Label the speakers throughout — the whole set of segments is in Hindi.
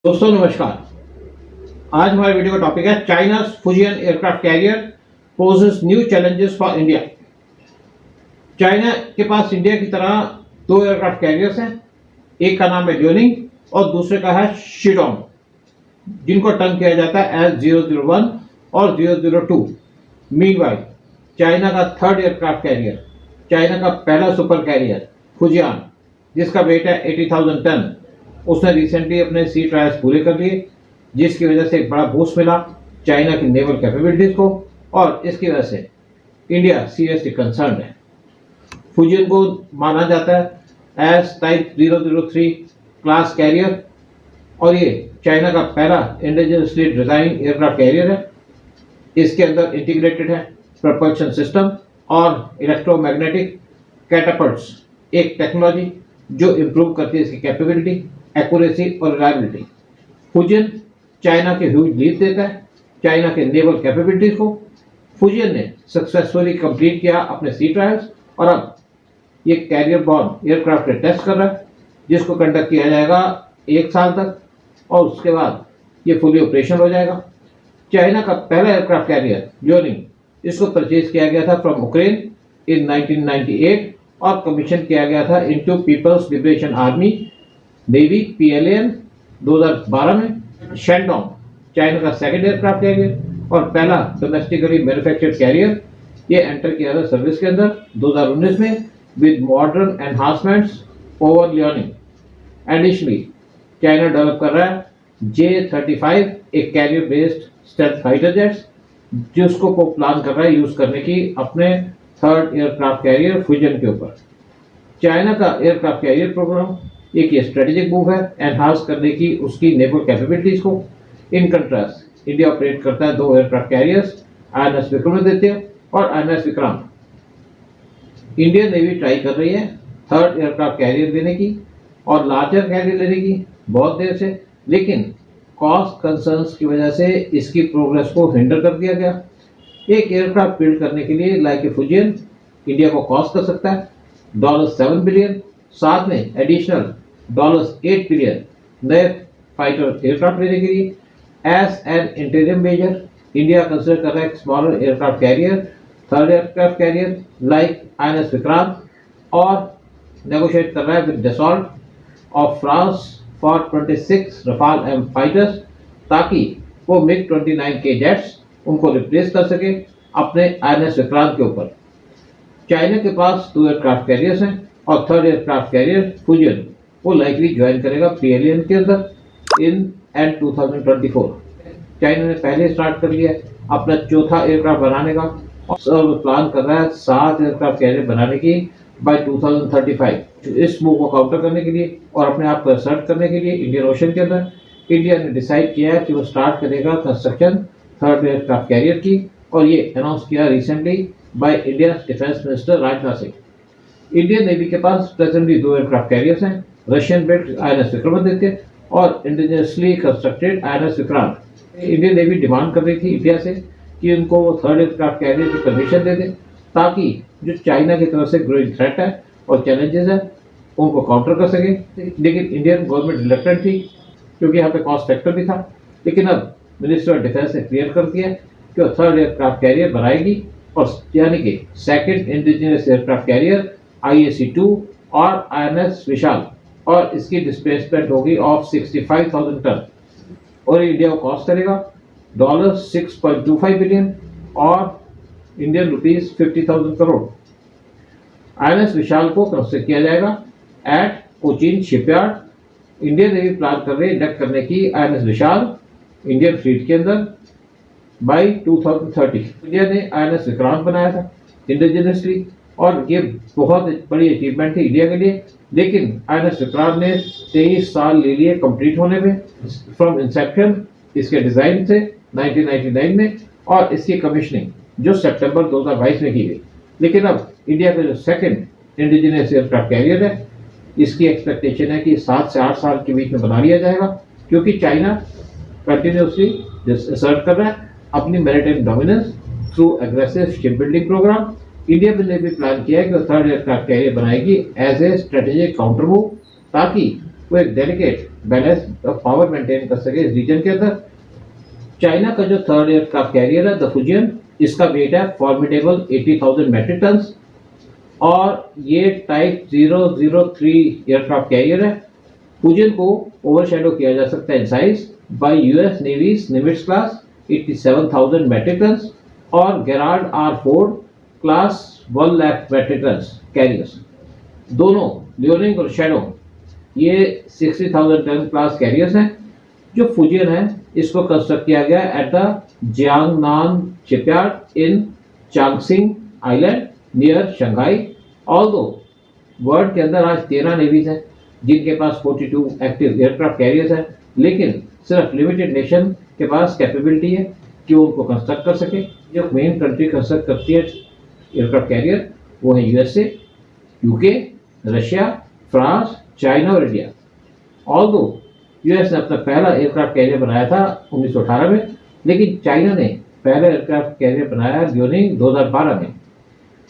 Speaker 1: दोस्तों नमस्कार। आज हमारे वीडियो का टॉपिक है China Fujian aircraft carrier poses new challenges for India. China के पास इंडिया की तरह दो एयरक्राफ्ट कैरियर्स हैं, एक का नाम है ल्योनिंग और दूसरे का है शिडोंग, जिनको टर्न किया जाता है एज 001 और 002। मीनवाइल चाइना का थर्ड एयरक्राफ्ट कैरियर, चाइना का पहला सुपर कैरियर फुजियान, जिसका वेट है 80,000 टन, उसने रिसेंटली अपने सी ट्रायल्स पूरे कर लिए, जिसकी वजह से एक बड़ा बूस्ट मिला चाइना की नेवल कैपेबिलिटीज को, और इसकी वजह से इंडिया सीरियसली कंसर्न है। फुजियन को माना जाता है एज टाइप 003 क्लास कैरियर और ये चाइना का पहला इंडिजिनसली डिजाइन एयरक्राफ्ट कैरियर है। इसके अंदर इंटीग्रेटेड है प्रपल्शन सिस्टम और इलेक्ट्रोमैग्नेटिक कैटापल्ट्स, एक टेक्नोलॉजी जो इंप्रूव करती है इसकी कैपेबिलिटी, एक्यूरेसी और रिलायबिलिटी। फुजियन चाइना के ह्यूज लीड देता है चाइना के नेवल कैपेबिलिटीज को। फुजियन ने सक्सेसफुली कंप्लीट किया अपने सी ट्रायल्स और अब ये कैरियर बॉर्न एयरक्राफ्ट के टेस्ट कर रहा है, जिसको कंडक्ट किया जाएगा 1 साल तक और उसके बाद ये फुली ऑपरेशन हो जाएगा। चाइना का पहला एयरक्राफ्ट कैरियर ल्योनिंग, इसको परचेज किया गया था फ्रॉम यूक्रेन इन 1998 और कमीशन किया गया था into People's Liberation Army Navy PLAN 2012 में। शेंडोंग चाइना का सेकंड एयरक्राफ्ट कैरियर और पहला डोमेस्टिकली मैन्युफैक्चर्ड कैरियर, ये एंटर किया था सर्विस के अंदर 2019 में with modern enhancements over Liaoning. Additionally China develop कर रहा है J-35, एक carrier based stealth fighter jets, जिसको वो प्लान कर रहा है यूज करने की अपने थर्ड एयरक्राफ्ट कैरियर फ्यूजन के ऊपर। चाइना का एयरक्राफ्ट कैरियर प्रोग्राम एक ये स्ट्रेटेजिक मूव है एनहांस करने की उसकी नेवल कैपेबिलिटीज को। इन कंट्रास्ट इंडिया ऑपरेट करता है दो एयरक्राफ्ट कैरियर्स, INS विक्रमादित्य और INS Vikrant. Indian navy try कर रही है थर्ड एयरक्राफ्ट कैरियर देने की और लार्जर कैरियर लेने की बहुत देर से, लेकिन कॉस्ट कंसर्न्स की वजह से इसकी प्रोग्रेस को हिंडर कर दिया गया। एक एयरक्राफ्ट बिल्ड करने के लिए लाइक ए फुजियन इंडिया को कॉस्ट कर सकता है $7 बिलियन, साथ में एडिशनल $8 बिलियन नए फाइटर एयरक्राफ्ट लेने के लिए। As an interim measure India consider कर रहा है smaller aircraft carrier, third aircraft carrier like INS Vikrant, और नेगोशिएट कर रहा है with Dassault of France for 26 Rafale M fighters, ताकि वो MiG-29 के जेट्स उनको रिप्लेस कर सके अपने INS विक्रांत के ऊपर। चाइना के पास दो एयरक्राफ्ट कैरियर्स हैं और थर्ड एयरक्राफ्ट कैरियर फुजियन वो लाइकली ज्वाइन करेगा PLAN के अंदर इन एंड 2024। चाइना ने पहले स्टार्ट कर लिया है अपना चौथा एयरक्राफ्ट बनाने का और सब प्लान कर रहा है 7 एयरक्राफ्ट कैरियर बनाने की बाय 2035। इस मूव को काउंटर करने के लिए और अपने आप को असर्ट करने के लिए इंडियन ओशन के अंदर इंडिया ने डिसाइड किया है कि वो स्टार्ट करेगा कंस्ट्रक्शन थर्ड एयरक्राफ्ट कैरियर की, और ये अनाउंस किया recently by India defence minister Rajnath Singh. Indian navy के पास प्रेजेंटली दो एयरक्राफ्ट कैरियर्स हैं, रशियन बिल्ट INS विक्रमादित्य और indigenously constructed INS Vikrant. Indian navy demand कर रही थी इंडिया से कि उनको वो थर्ड एयरक्राफ्ट कैरियर की परमिशन दे दे, ताकि जो चाइना की तरफ से ग्रोइंग थ्रेट है और चैलेंजेस है उनको काउंटर कर सके। लेकिन इंडियन गवर्नमेंट रिलेक्टेंट थी क्योंकि यहाँ पे कॉस्ट फैक्टर भी था, लेकिन अब मिनिस्टर ऑफ डिफेंस ने क्लियर कर दिया कि वो थर्ड एयरक्राफ्ट कैरियर बनाएगी, और यानी कि second indigenous aircraft carrier IAC-2 और INS विशाल, और इसकी डिस्प्लेसमेंट होगी ऑफ 65,000 टन और इंडिया को कॉस्ट करेगा $6.25 बिलियन और Indian rupees 50,000 crore. INS Vishal को कंस्ट्रक्ट किया जाएगा at Cochin shipyard. Indian navy plan कर रही है इंडक्ट करने की INS विशाल इंडियन फ्लीट के अंदर बाय 2030। इंडिया ने INS विक्रांत बनाया था इंडिजिनसली और ये बहुत बड़ी अचीवमेंट थी इंडिया के लिए, लेकिन INS विक्रांत ने 23 साल ले लिए कंप्लीट होने में फ्रॉम इंसेप्शन इसके डिजाइन से 1999 में, और इसकी कमीशनिंग जो सितंबर 2022 में की गई। लेकिन अब इंडिया का जो सेकंड इंडिजिनस एयरक्राफ्ट कैरियर है, इसकी एक्सपेक्टेशन है कि 7 से 8 साल के बीच में बना लिया जाएगा, क्योंकि चाइना कंटिन्यूसली असर्ट कर रहा है अपनी maritime dominance through aggressive ship building programme. India ने भी प्लान किया है कि थर्ड एयरक्राफ्ट कैरियर बनाएगी as a strategic counter move, ताकि वो एक delicate balance of power maintain कर सके इस रीजन के अंदर। चाइना का जो थर्ड एयरक्राफ्ट कैरियर है द फुजियन, इसका वेट है फॉर्मिडेबल 80,000 मेट्रिक टन और ये टाइप 003 एयरक्राफ्ट कैरियर है। फुजियन को ओवरशैडो किया जा सकता है in size by US Navy's Nimitz class 87,000 metric ton और Gerald R Ford class 1 lakh metric ton carriers. दोनों लियोनिंग और शैडो ये 60,000 टन क्लास कैरियर्स हैं। जो फुजियन है इसको कंस्ट्रक्ट किया गया at the Jiangnan shipyard in Changxing island near Shanghai. Although world के अंदर आज 13 नेवीज हैं जिनके पास 42 एक्टिव एयरक्राफ्ट कैरियर्स हैं, लेकिन सिर्फ लिमिटेड नेशन के पास कैपेबिलिटी है कि वो उनको कंस्ट्रक्ट कर सके। जो मेन कंट्री कंस्ट्रक्ट करती है एयरक्राफ्ट कैरियर वो है USA, UK, Russia, France, China और इंडिया। ऑल्दो यूएस ने अपना पहला एयरक्राफ्ट कैरियर बनाया था 1918 में, लेकिन चाइना ने पहला एयरक्राफ्ट कैरियर बनाया ड्यूरिंग 2012 में।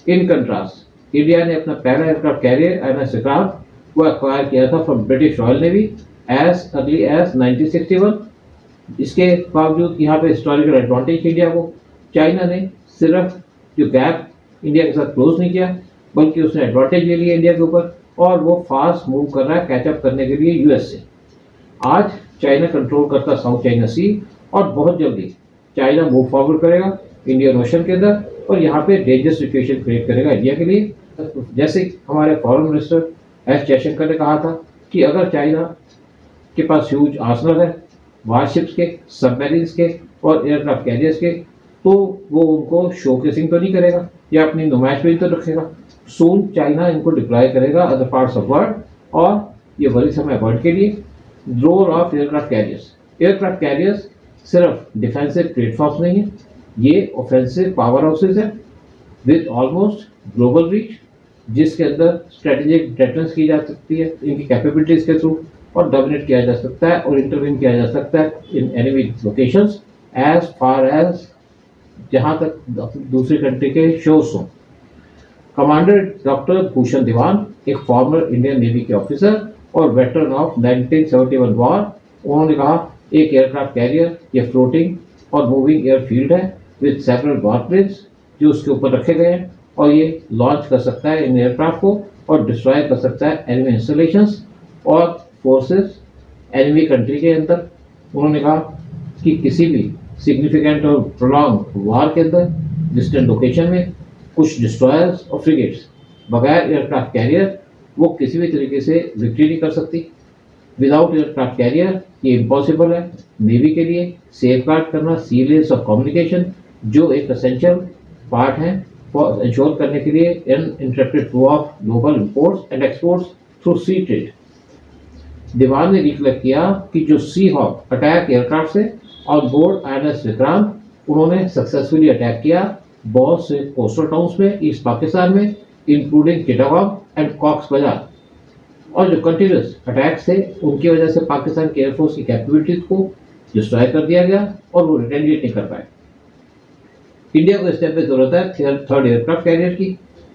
Speaker 1: इन कंट्रास्ट इंडिया ने अपना पहला एयरक्राफ्ट कैरियर एमएस विक्रांत वो एक्वायर किया था from British royal navy as early as 1961। इसके बावजूद यहाँ पे हिस्टोरिकल एडवांटेज इंडिया को, चाइना ने सिर्फ जो गैप इंडिया के साथ क्लोज नहीं किया बल्कि उसने एडवांटेज ले लिया इंडिया के ऊपर और वो फास्ट मूव कर रहा है कैचअप करने के लिए यूएस से। आज चाइना कंट्रोल करता साउथ चाइना सी और बहुत जल्दी चाइना मूव फॉरवर्ड करेगा इंडियन ओशन के अंदर और यहाँ पे डेंजरस सिचुएशन क्रिएट करेगा इंडिया के लिए। जैसे हमारे फॉरेन मिनिस्टर एस जयशंकर ने कहा था कि अगर चाइना के पास ह्यूज आर्सनल है वारशिप्स के, सबमरीन्स के और एयरक्राफ्ट कैरियर्स के, तो वो उनको शोकेसिंग तो नहीं करेगा या अपनी नुमाइश में तो रखेगा। सून चाइना इनको डिप्लॉय करेगा अदर पार्ट्स ऑफ वर्ल्ड और ये बड़ी समय वर्ल्ड के लिए role of aircraft carriers. Aircraft carriers सिर्फ डिफेंसिव प्लेटफॉर्म्स नहीं है, ये ऑफेंसिव पावर हाउसेज है विद ऑलमोस्ट ग्लोबल रीच जिसके अंदर स्ट्रेटेजिक डिफेंस की जा सकती है इनकी कैपेबिलिटीज के थ्रू और डोमिनेट किया जा सकता है और इंटरवीन किया जा सकता है in enemy locations as far as जहां तक दूसरी कंट्री के शोर्स हों। कमांडर डॉक्टर भूषण दीवान एक फॉर्मर इंडियन नेवी के ऑफिसर और वेटरन ऑफ 1971 वॉर, उन्होंने कहा एक एयरक्राफ्ट कैरियर ये फ्लोटिंग और मूविंग एयरफील्ड है विद सेवरल वॉरप्लेन्स जो उसके ऊपर रखे गए हैं और ये लॉन्च कर सकता है इन एयरक्राफ्ट को और डिस्ट्रॉय कर सकता है एनिमी इंस्टॉलेशंस और फोर्सेस एनिमी कंट्री के अंदर। उन्होंने कहा कि किसी भी सिग्निफिकेंट और प्रोलॉन्ग वॉर के अंदर डिस्टेंट लोकेशन में कुछ डिस्ट्रॉयर्स और फ्रिगेट्स बगैर एयरक्राफ्ट कैरियर वो किसी भी तरीके से विक्ट्री नहीं कर सकती। विदाउट एयरक्राफ्ट कैरियर ये इम्पॉसिबल है नेवी के लिए सेफगार्ड करना सी लेन्स ऑफ कम्युनिकेशन जो एक एसेंशियल पार्ट है फॉर इंश्योर करने के लिए uninterrupted flow of global imports and exports through sea trade. Dewan ने रिकलेक्ट किया कि जो सी हॉक अटैक एयरक्राफ्ट से ऑन बोर्ड आईएनएस विक्रांत उन्होंने सक्सेसफुली अटैक किया बहुत से कोस्टल टाउन्स में ईस्ट पाकिस्तान में इंक्लूडिंग चिटागोंग एंड कॉक्स बाजार और जो कंटिन्यूस अटैक्स थे उनकी वजह से पाकिस्तान के एयरफोर्स की कैपेबिलिटीज को डिस्ट्रॉय कर दिया गया और वो रिटेलिएट नहीं कर पाए। इंडिया को इस टाइम पे जरूरत है थर्ड एयरक्राफ्ट कैरियर की।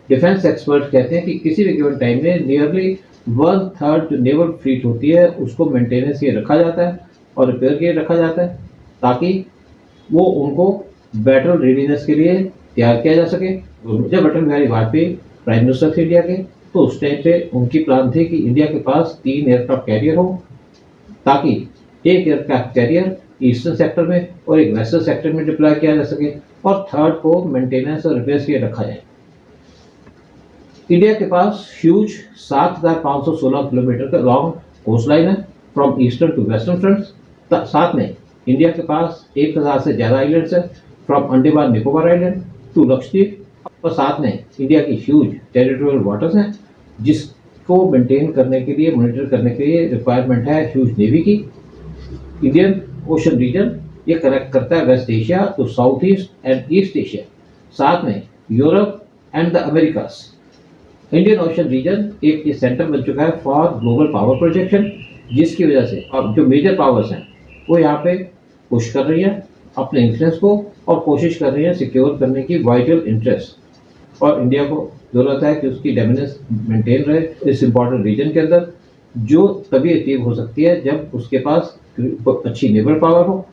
Speaker 1: डिफेंस एक्सपर्ट कहते हैं कि किसी भी गिवन टाइम में नियरली 1/3 जो नेवल फ्लीट होती है उसको मेंटेनेंस के रखा जाता है और रिपेयर के रखा जाता है ताकि वो उनको बैटल रेडीनेस के लिए तैयार किया जा सके। जब अटल बिहारी वाजपेयी प्राइम मिनिस्टर थे इंडिया के तो उस टाइम पे उनकी प्लान थी कि इंडिया के पास 3 एयरक्राफ्ट कैरियर हो ताकि एक एयरक्राफ्ट कैरियर ईस्टर्न सेक्टर में और एक वेस्टर्न सेक्टर में डिप्लॉय किया जा सके और थर्ड को मेंटेनेंस और रिपेयर के लिए रखा जाए। इंडिया के पास ह्यूज 7,516 किलोमीटर का लॉन्ग कोस्ट लाइन है from eastern to western fronts. साथ में इंडिया के पास 1000 से ज़्यादा आइलैंड्स है from Andaman Nicobar island to Lakshadweep और साथ में इंडिया की ह्यूज टेरिटोरियल वाटर्स हैं जिसको मेंटेन करने के लिए मॉनिटर करने के लिए रिक्वायरमेंट है ह्यूज नेवी की। इंडियन ओशन रीजन ये कनेक्ट करता है west Asia to south east and east Asia, साथ में Europe and the Americas. Indian ocean region एक ये सेंटर बन चुका है फॉर ग्लोबल पावर प्रोजेक्शन जिसकी वजह से अब जो मेजर पावर्स हैं वो यहाँ पे पुश कर रही है अपने इन्फ्लुएंस को और कोशिश कर रही है सिक्योर करने की वाइटल इंटरेस्ट और इंडिया को जरूरत है कि उसकी डोमिनेंस मेंटेन रहे इस इम्पॉर्टेंट रीजन के अंदर जो तभी अचीव हो सकती है जब उसके पास अच्छी नेवल पावर हो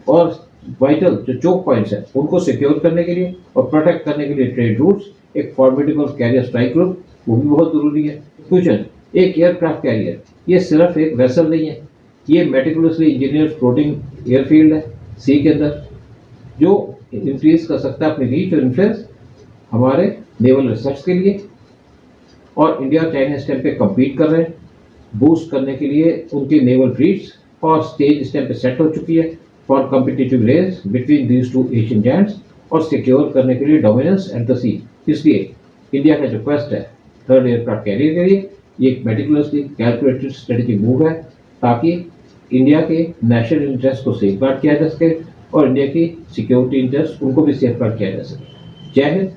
Speaker 1: और वाइटल जो चोक पॉइंट्स हैं उनको सिक्योर करने के लिए और प्रोटेक्ट करने के लिए ट्रेड रूट्स, एक फॉर्मिडेबल कैरियर स्ट्राइक ग्रुप, वो भी बहुत जरूरी है। फ्यूचर एक एयरक्राफ्ट कैरियर ये सिर्फ एक वेसल नहीं है, ये मेटिकुलसली इंजीनियर फ्लोटिंग एयरफील्ड है सी के अंदर, जो इंक्रीज कर सकता है अपनी रीच और इन्फ्लुएंस हमारे नेवल रिसर्च के लिए। और इंडिया और चाइना इस टाइम पे कम्पीट कर रहे हैं बूस्ट करने के लिए उनके नेवल फ्लीट्स, और स्टेज इस टाइम पे सेट हो चुकी है for competitive race between these two Asian giants और सिक्योर करने के लिए डोमिनेंस एट द सी। इसलिए इंडिया का जो क्वेस्ट है थर्ड एयरक्राफ्ट कैरियर के लिए, ये एक मेटिकुलसली कैलकुलेटेड स्ट्रेटेजिक मूव है ताकि इंडिया के नेशनल इंटरेस्ट को सेफगार्ड किया जा सके और इंडिया की सिक्योरिटी इंटरेस्ट उनको भी सेफगार्ड किया जा सके। जय हिंद,